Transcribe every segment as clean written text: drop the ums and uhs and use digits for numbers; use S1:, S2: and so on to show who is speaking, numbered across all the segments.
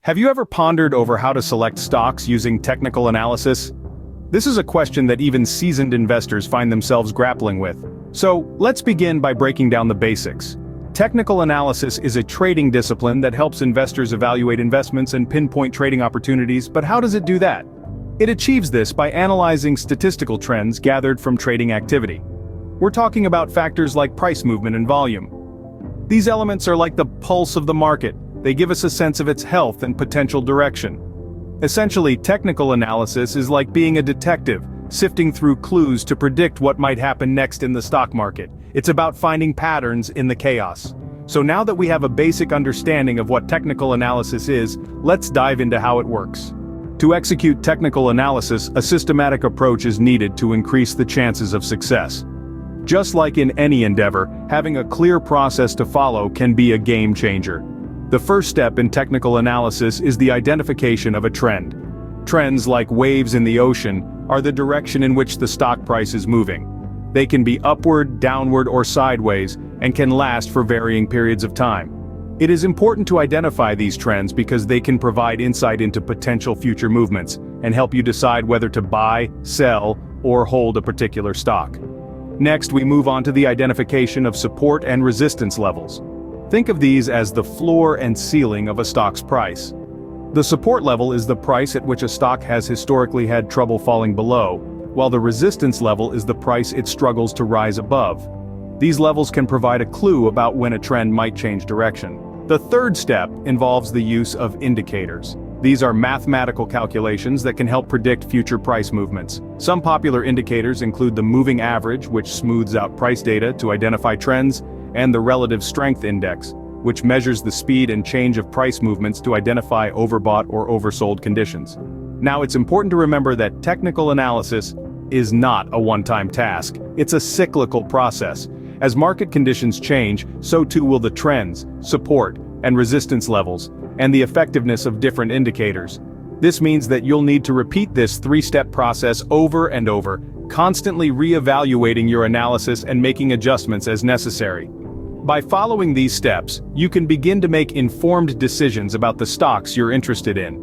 S1: Have you ever pondered over how to select stocks using technical analysis? This is a question that even seasoned investors find themselves grappling with. So, let's begin by breaking down the basics. Technical analysis is a trading discipline that helps investors evaluate investments and pinpoint trading opportunities, but how does it do that? It achieves this by analyzing statistical trends gathered from trading activity. We're talking about factors like price movement and volume. These elements are like the pulse of the market. They give us a sense of its health and potential direction. Essentially, technical analysis is like being a detective, sifting through clues to predict what might happen next in the stock market. It's about finding patterns in the chaos. So now that we have a basic understanding of what technical analysis is, let's dive into how it works. To execute technical analysis, a systematic approach is needed to increase the chances of success. Just like in any endeavor, having a clear process to follow can be a game changer. The first step in technical analysis is the identification of a trend. Trends, like waves in the ocean, are the direction in which the stock price is moving. They can be upward, downward, or sideways, and can last for varying periods of time. It is important to identify these trends because they can provide insight into potential future movements and help you decide whether to buy, sell, or hold a particular stock. Next, we move on to the identification of support and resistance levels. Think of these as the floor and ceiling of a stock's price. The support level is the price at which a stock has historically had trouble falling below, while the resistance level is the price it struggles to rise above. These levels can provide a clue about when a trend might change direction. The third step involves the use of indicators. These are mathematical calculations that can help predict future price movements. Some popular indicators include the moving average, which smooths out price data to identify trends, and the relative strength index, which measures the speed and change of price movements to identify overbought or oversold conditions. Now, it's important to remember that technical analysis is not a one-time task. It's a cyclical process. As market conditions change, so too will the trends, support, and resistance levels, and the effectiveness of different indicators. This means that you'll need to repeat this three-step process over and over, constantly re-evaluating your analysis and making adjustments as necessary. By following these steps, you can begin to make informed decisions about the stocks you're interested in.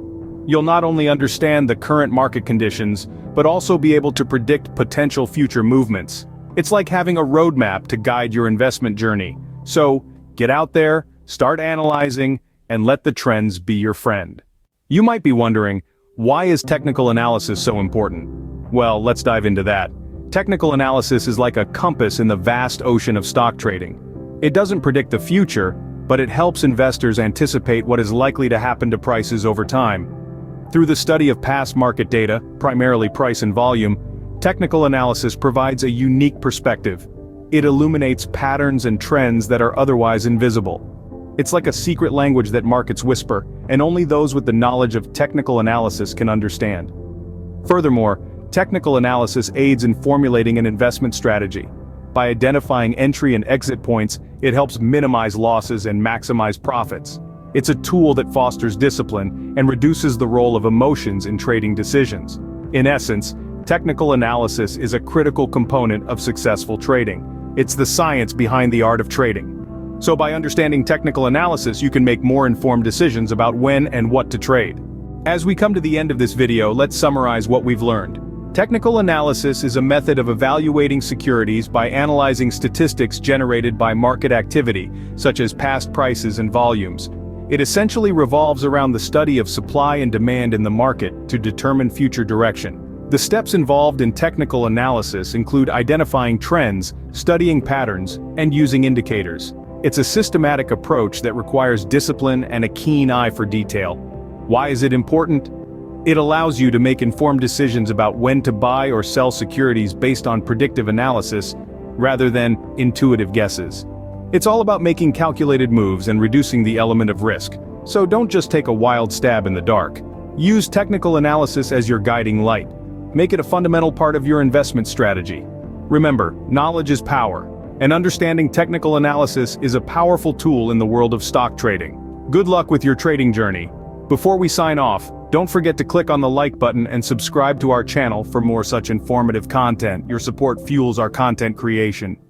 S1: You'll not only understand the current market conditions, but also be able to predict potential future movements. It's like having a roadmap to guide your investment journey. So, get out there, start analyzing, and let the trends be your friend. You might be wondering, why is technical analysis so important? Well, let's dive into that. Technical analysis is like a compass in the vast ocean of stock trading. It doesn't predict the future, but it helps investors anticipate what is likely to happen to prices over time. Through the study of past market data, primarily price and volume, technical analysis provides a unique perspective. It illuminates patterns and trends that are otherwise invisible. It's like a secret language that markets whisper, and only those with the knowledge of technical analysis can understand. Furthermore, technical analysis aids in formulating an investment strategy. By identifying entry and exit points, it helps minimize losses and maximize profits. It's a tool that fosters discipline and reduces the role of emotions in trading decisions. In essence, technical analysis is a critical component of successful trading. It's the science behind the art of trading. So by understanding technical analysis, you can make more informed decisions about when and what to trade. As we come to the end of this video, let's summarize what we've learned. Technical analysis is a method of evaluating securities by analyzing statistics generated by market activity, such as past prices and volumes. It essentially revolves around the study of supply and demand in the market to determine future direction. The steps involved in technical analysis include identifying trends, studying patterns, and using indicators. It's a systematic approach that requires discipline and a keen eye for detail. Why is it important? It allows you to make informed decisions about when to buy or sell securities based on predictive analysis, rather than intuitive guesses. It's all about making calculated moves and reducing the element of risk. So don't just take a wild stab in the dark. Use technical analysis as your guiding light. Make it a fundamental part of your investment strategy. Remember, knowledge is power, and understanding technical analysis is a powerful tool in the world of stock trading. Good luck with your trading journey. Before we sign off, don't forget to click on the like button and subscribe to our channel for more such informative content. Your support fuels our content creation.